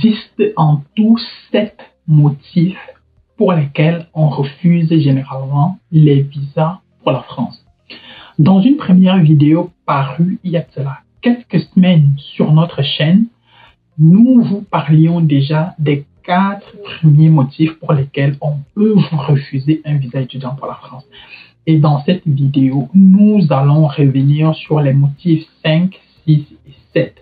existe en tout 7 motifs pour lesquels on refuse généralement les visas pour la France. Dans une première vidéo parue il y a de cela quelques semaines sur notre chaîne, nous vous parlions déjà des 4 premiers motifs pour lesquels on peut vous refuser un visa étudiant pour la France. Et dans cette vidéo, nous allons revenir sur les motifs 5, 6 et 7.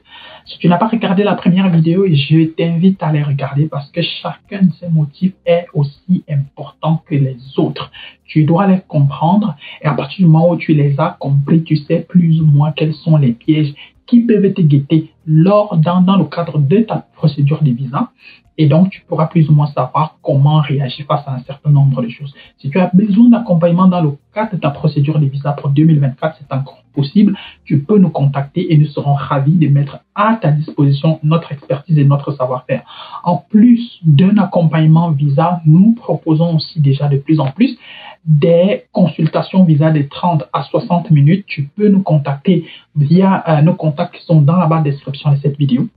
Si tu n'as pas regardé la première vidéo, je t'invite à les regarder parce que chacun de ces motifs est aussi important que les autres. Tu dois les comprendre et à partir du moment où tu les as compris, tu sais plus ou moins quels sont les pièges qui peuvent te guetter dans le cadre de ta procédure de visa. Et donc, tu pourras plus ou moins savoir comment réagir face à un certain nombre de choses. Si tu as besoin d'accompagnement dans le cadre de ta procédure de visa pour 2024, c'est encore possible. Tu peux nous contacter et nous serons ravis de mettre à ta disposition notre expertise et notre savoir-faire. En plus d'un accompagnement visa, nous proposons aussi déjà de plus en plus des consultations visa de 30 à 60 minutes. Tu peux nous contacter via nos contacts qui sont dans la barre de description de cette vidéo,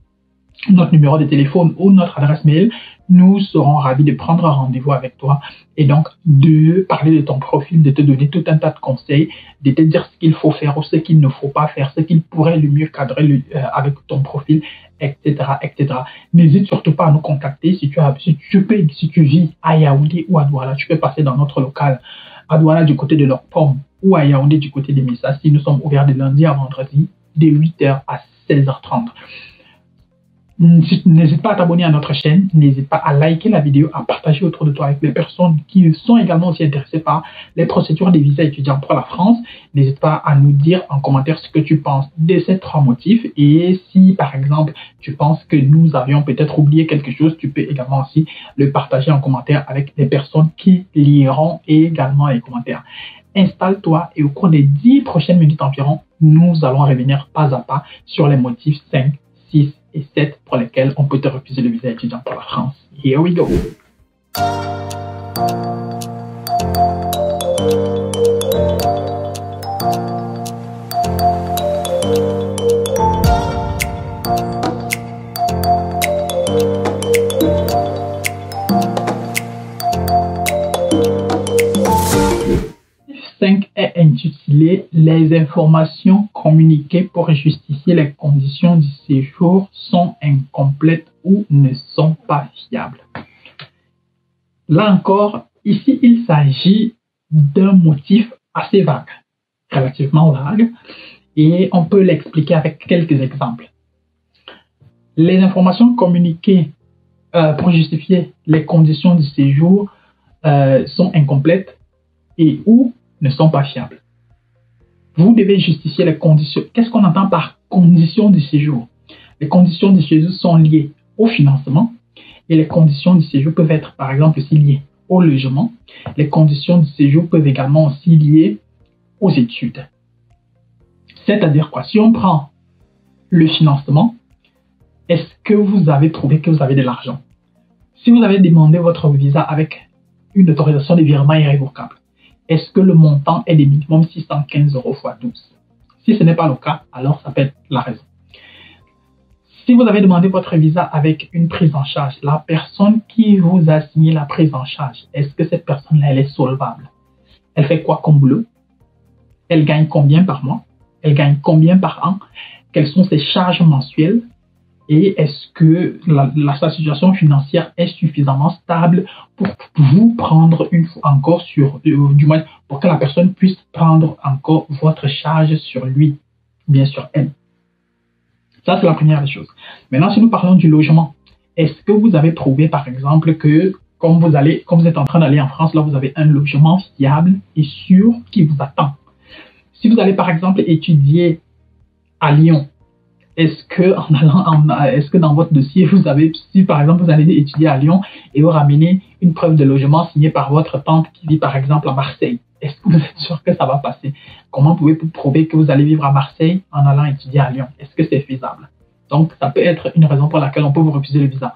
notre numéro de téléphone ou notre adresse mail. Nous serons ravis de prendre un rendez-vous avec toi et donc de parler de ton profil, de te donner tout un tas de conseils, de te dire ce qu'il faut faire ou ce qu'il ne faut pas faire, ce qu'il pourrait le mieux cadrer avec ton profil, etc., etc. N'hésite surtout pas à nous contacter. Si tu vis à Yaoundé ou à Douala, tu peux passer dans notre local à Douala du côté de Lok Pom ou à Yaoundé du côté de Missassi. Nous sommes ouverts de lundi à vendredi de 8h à 16h30. N'hésite pas à t'abonner à notre chaîne, n'hésite pas à liker la vidéo, à partager autour de toi avec les personnes qui sont également aussi intéressées par les procédures des visas étudiants pour la France. N'hésite pas à nous dire en commentaire ce que tu penses de ces 3 motifs et si par exemple tu penses que nous avions peut-être oublié quelque chose, tu peux également aussi le partager en commentaire avec les personnes qui liront également les commentaires. Installe-toi et au cours des 10 prochaines minutes environ, nous allons revenir pas à pas sur les motifs 5, 6 et 7 pour lesquels on peut te refuser le visa étudiant pour la France. Here we go! Est intitulé « Les informations communiquées pour justifier les conditions du séjour sont incomplètes ou ne sont pas fiables ». Là encore, ici, il s'agit d'un motif assez vague, relativement vague, et on peut l'expliquer avec quelques exemples. Les informations communiquées pour justifier les conditions du séjour sont incomplètes et ou ne sont pas fiables. Vous devez justifier les conditions. Qu'est-ce qu'on entend par conditions du séjour? Les conditions du séjour sont liées au financement et les conditions du séjour peuvent être par exemple aussi liées au logement. Les conditions du séjour peuvent également aussi liées aux études. C'est-à-dire quoi? Si on prend le financement, est-ce que vous avez prouvé que vous avez de l'argent? Si vous avez demandé votre visa avec une autorisation de virement irrévocable, est-ce que le montant est de minimum 615 € x 12? Si ce n'est pas le cas, alors ça peut être la raison. Si vous avez demandé votre visa avec une prise en charge, la personne qui vous a signé la prise en charge, est-ce que cette personne-là, elle est solvable? Elle fait quoi comme boulot? Elle gagne combien par mois? Elle gagne combien par an? Quelles sont ses charges mensuelles? Et est-ce que sa situation financière est suffisamment stable pour vous prendre une fois encore du moins pour que la personne puisse prendre encore votre charge sur lui, bien sûr elle. Ça, c'est la première des choses. Maintenant, si nous parlons du logement, est-ce que vous avez prouvé par exemple que comme vous êtes en train d'aller en France, là vous avez un logement fiable et sûr qui vous attend? Si vous allez par exemple étudier à Lyon, est-ce que dans votre dossier, si par exemple vous allez étudier à Lyon et vous ramenez une preuve de logement signée par votre tante qui vit par exemple à Marseille, est-ce que vous êtes sûr que ça va passer? Comment pouvez-vous prouver que vous allez vivre à Marseille en allant étudier à Lyon? Est-ce que c'est faisable? Donc, ça peut être une raison pour laquelle on peut vous refuser le visa.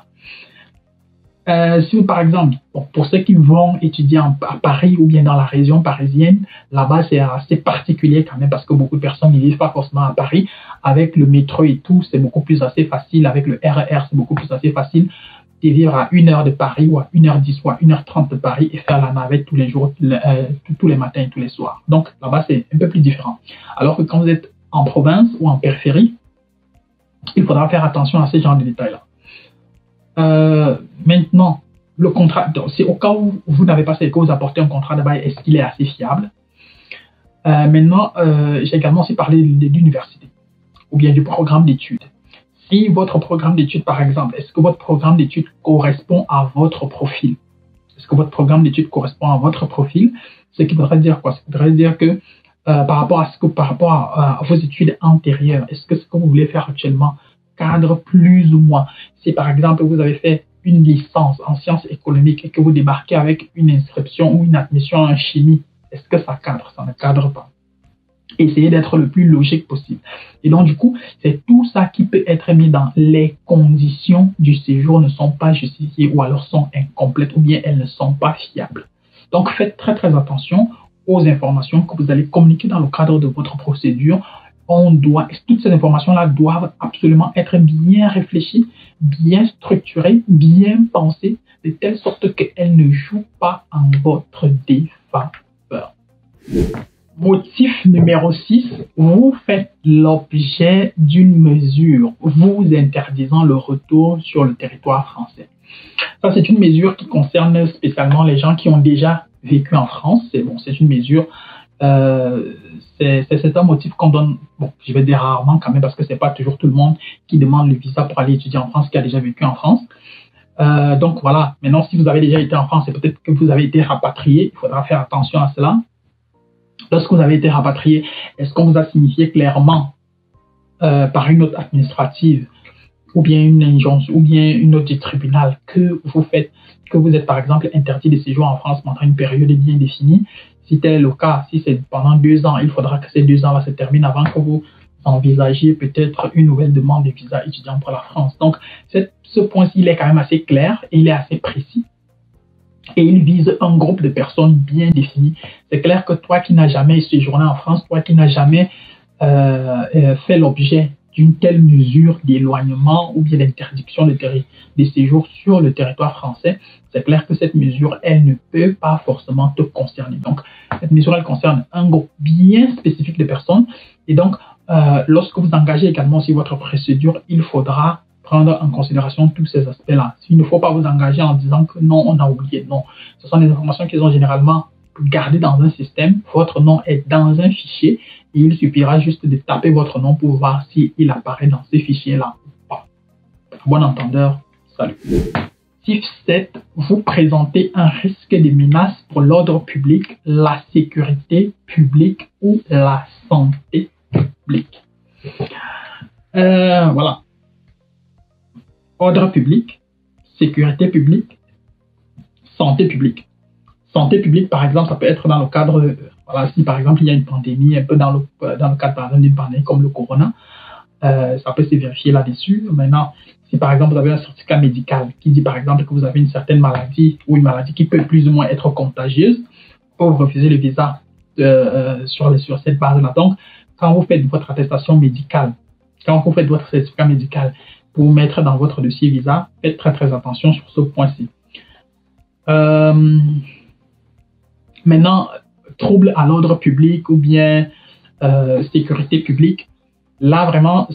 Si par exemple, bon, pour ceux qui vont étudier à Paris ou bien dans la région parisienne, là-bas c'est assez particulier quand même parce que beaucoup de personnes ne vivent pas forcément à Paris. Avec le métro et tout, c'est beaucoup plus assez facile. Avec le RER, c'est beaucoup plus assez facile de vivre à 1 heure de Paris ou à 1h10 ou à 1h30 de Paris et faire la navette tous les jours, tous les matins et tous les soirs. Donc là-bas, c'est un peu plus différent. Alors que quand vous êtes en province ou en périphérie, il faudra faire attention à ce genre de détails-là. Maintenant, le contrat, c'est au cas où vous n'avez pas que vous apportez un contrat de bail, est-ce qu'il est assez fiable? Maintenant, j'ai également aussi parlé de l'université ou bien du programme d'études. Si votre programme d'études, par exemple, est-ce que votre programme d'études correspond à votre profil? Est-ce que votre programme d'études correspond à votre profil? Ce qui voudrait dire quoi? Ce qui voudrait dire que par rapport à vos études antérieures, est-ce que ce que vous voulez faire actuellement cadre plus ou moins? Si par exemple vous avez fait une licence en sciences économiques et que vous débarquez avec une inscription ou une admission en chimie, est-ce que ça cadre? Ça ne cadre pas. Essayez d'être le plus logique possible. Et donc, du coup, c'est tout ça qui peut être mis dans les conditions du séjour ne sont pas justifiées ou alors sont incomplètes ou bien elles ne sont pas fiables. Donc, faites très, très attention aux informations que vous allez communiquer dans le cadre de votre procédure. Toutes ces informations-là doivent absolument être bien réfléchies, bien structurées, bien pensées, de telle sorte qu'elles ne jouent pas en votre défaveur. Motif numéro 6, vous faites l'objet d'une mesure vous interdisant le retour sur le territoire français. Ça, c'est une mesure qui concerne spécialement les gens qui ont déjà vécu en France. C'est une mesure, c'est un motif qu'on donne, je vais dire rarement quand même parce que c'est pas toujours tout le monde qui demande le visa pour aller étudier en France, qui a déjà vécu en France. Donc voilà, maintenant si vous avez déjà été en France et peut-être que vous avez été rapatrié, il faudra faire attention à cela. Lorsque vous avez été rapatrié, est-ce qu'on vous a signifié clairement par une note administrative ou bien une injonction ou bien une note du tribunal que vous êtes par exemple interdit de séjour en France pendant une période bien définie? Si tel est le cas, si c'est pendant 2 ans, il faudra que ces 2 ans-là se terminent avant que vous envisagiez peut-être une nouvelle demande de visa étudiant pour la France. Donc, ce point-ci, il est quand même assez clair et il est assez précis. Et il vise un groupe de personnes bien définies. C'est clair que toi qui n'as jamais séjourné en France, toi qui n'as jamais fait l'objet d'une telle mesure d'éloignement ou bien d'interdiction de séjour sur le territoire français, c'est clair que cette mesure, elle ne peut pas forcément te concerner. Donc, cette mesure, elle concerne un groupe bien spécifique de personnes. Et donc, lorsque vous engagez également sur votre procédure, il faudra prendre en considération tous ces aspects-là. Il ne faut pas vous engager en disant que non, on a oublié. Non, ce sont des informations qu'ils ont généralement gardées dans un système. Votre nom est dans un fichier et il suffira juste de taper votre nom pour voir s'il apparaît dans ces fichiers-là ou pas. Bon entendeur, salut. Motif 7, vous présentez un risque de menace pour l'ordre public, la sécurité publique ou la santé publique. Voilà. Ordre public, sécurité publique, santé publique. Santé publique, par exemple, ça peut être dans le cadre, voilà, si par exemple il y a une pandémie, un peu dans le cadre par exemple d'une pandémie comme le corona, ça peut se vérifier là-dessus. Maintenant, si par exemple vous avez un certificat médical qui dit par exemple que vous avez une certaine maladie ou une maladie qui peut plus ou moins être contagieuse, vous refusez le visa sur cette base-là. Donc, quand vous faites votre attestation médicale, quand vous faites votre certificat médical pour mettre dans votre dossier visa, faites très très attention sur ce point-ci. Maintenant, trouble à l'ordre public ou bien sécurité publique, là vraiment,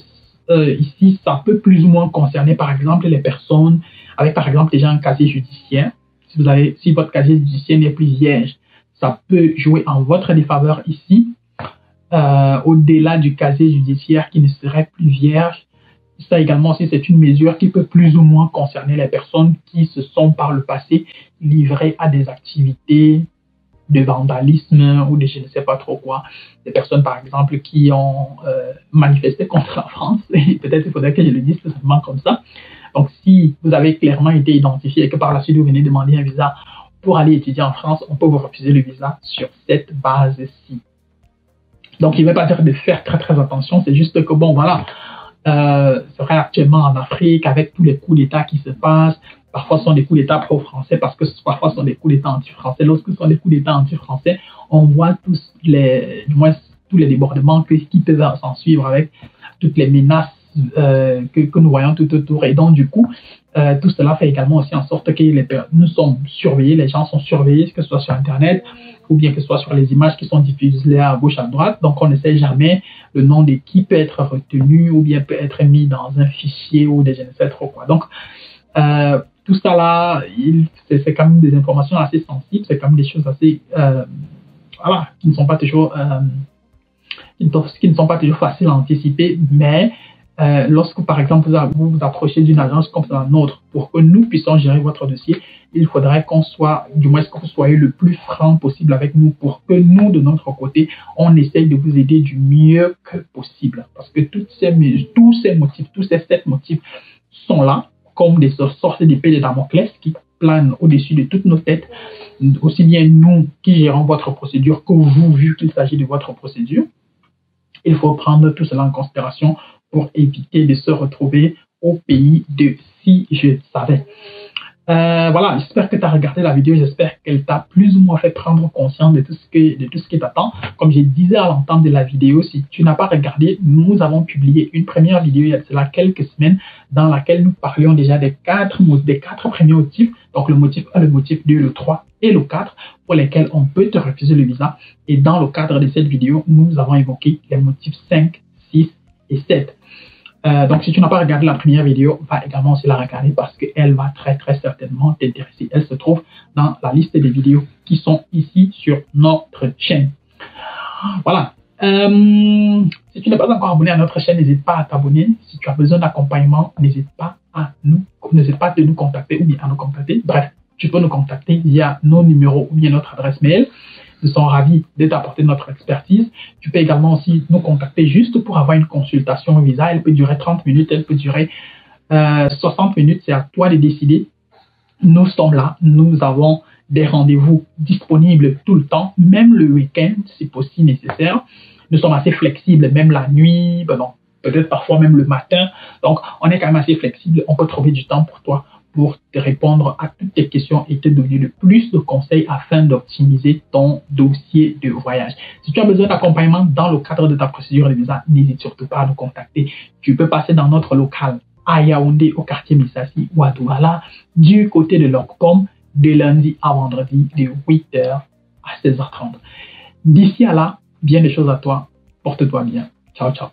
ici, ça peut plus ou moins concerner par exemple les personnes avec par exemple déjà un casier judiciaire. Si votre casier judiciaire n'est plus vierge, ça peut jouer en votre défaveur ici. Au-delà du casier judiciaire qui ne serait plus vierge, ça également aussi c'est une mesure qui peut plus ou moins concerner les personnes qui se sont par le passé livrées à des activités de vandalisme ou de je ne sais pas trop quoi. Des personnes par exemple qui ont manifesté contre la France, et peut-être il faudrait que je le dise tout simplement comme ça. Donc si vous avez clairement été identifié et que par la suite vous venez demander un visa pour aller étudier en France, on peut vous refuser le visa sur cette base-ci. Donc, il ne veut pas dire de faire très très attention, c'est juste que bon, voilà, c'est vrai actuellement en Afrique, avec tous les coups d'État qui se passent, parfois ce sont des coups d'État pro-français parce que parfois ce sont des coups d'État anti-français. Lorsque ce sont des coups d'État anti-français, on voit du moins tous les débordements qui peuvent s'en suivre avec toutes les menaces que nous voyons tout autour. Et donc, du coup, tout cela fait également aussi en sorte que nous sommes surveillés, les gens sont surveillés, que ce soit sur Internet ou bien que ce soit sur les images qui sont diffusées à gauche, à droite. Donc, on ne sait jamais le nom de qui peut être retenu ou bien peut être mis dans un fichier ou des je ne sais trop quoi. Donc, tout ça là, c'est quand même des informations assez sensibles, c'est quand même des choses assez, voilà, qui ne sont pas toujours, qui ne sont pas toujours faciles à anticiper, mais lorsque, par exemple, vous vous approchez d'une agence comme la nôtre, pour que nous puissions gérer votre dossier, il faudrait qu'on soit, du moins que vous soyez le plus franc possible avec nous pour que nous, de notre côté, on essaye de vous aider du mieux que possible. Parce que tous ces motifs, tous ces 7 motifs sont là, comme des sortes d'épées de Damoclès qui planent au-dessus de toutes nos têtes, aussi bien nous qui gérons votre procédure que vous, vu qu'il s'agit de votre procédure. Il faut prendre tout cela en considération pour éviter de se retrouver au pays de si je savais. Voilà, j'espère que tu as regardé la vidéo, j'espère qu'elle t'a plus ou moins fait prendre conscience de tout ce qui t'attend. Comme je disais à l'entame de la vidéo, si tu n'as pas regardé, nous avons publié une première vidéo il y a cela quelques semaines dans laquelle nous parlions déjà des 4 premiers motifs, donc le motif 1, le motif 2, le 3 et le 4 pour lesquels on peut te refuser le visa. Et dans le cadre de cette vidéo, nous avons évoqué les motifs 5, 6 et 7. Donc, si tu n'as pas regardé la première vidéo, va également aussi la regarder parce qu'elle va très certainement t'intéresser. Elle se trouve dans la liste des vidéos qui sont ici sur notre chaîne. Voilà. Si tu n'es pas encore abonné à notre chaîne, n'hésite pas à t'abonner. Si tu as besoin d'accompagnement, n'hésite pas à nous contacter ou bien à nous contacter. Bref, tu peux nous contacter via nos numéros ou bien notre adresse mail. Nous sommes ravis de t'apporter notre expertise. Tu peux également aussi nous contacter juste pour avoir une consultation au visa. Elle peut durer 30 minutes, elle peut durer 60 minutes. C'est à toi de décider. Nous sommes là. Nous avons des rendez-vous disponibles tout le temps, même le week-end, si possible nécessaire. Nous sommes assez flexibles, même la nuit, peut-être parfois même le matin. Donc, on est quand même assez flexible. On peut trouver du temps pour toi, pour te répondre à toutes tes questions et te donner le plus de conseils afin d'optimiser ton dossier de voyage. Si tu as besoin d'accompagnement dans le cadre de ta procédure de visa, n'hésite surtout pas à nous contacter. Tu peux passer dans notre local à Yaoundé, au quartier Misasi ou à Douala, du côté de l'Ocom, de lundi à vendredi, de 8h à 16h30. D'ici à là, bien des choses à toi. Porte-toi bien. Ciao, ciao.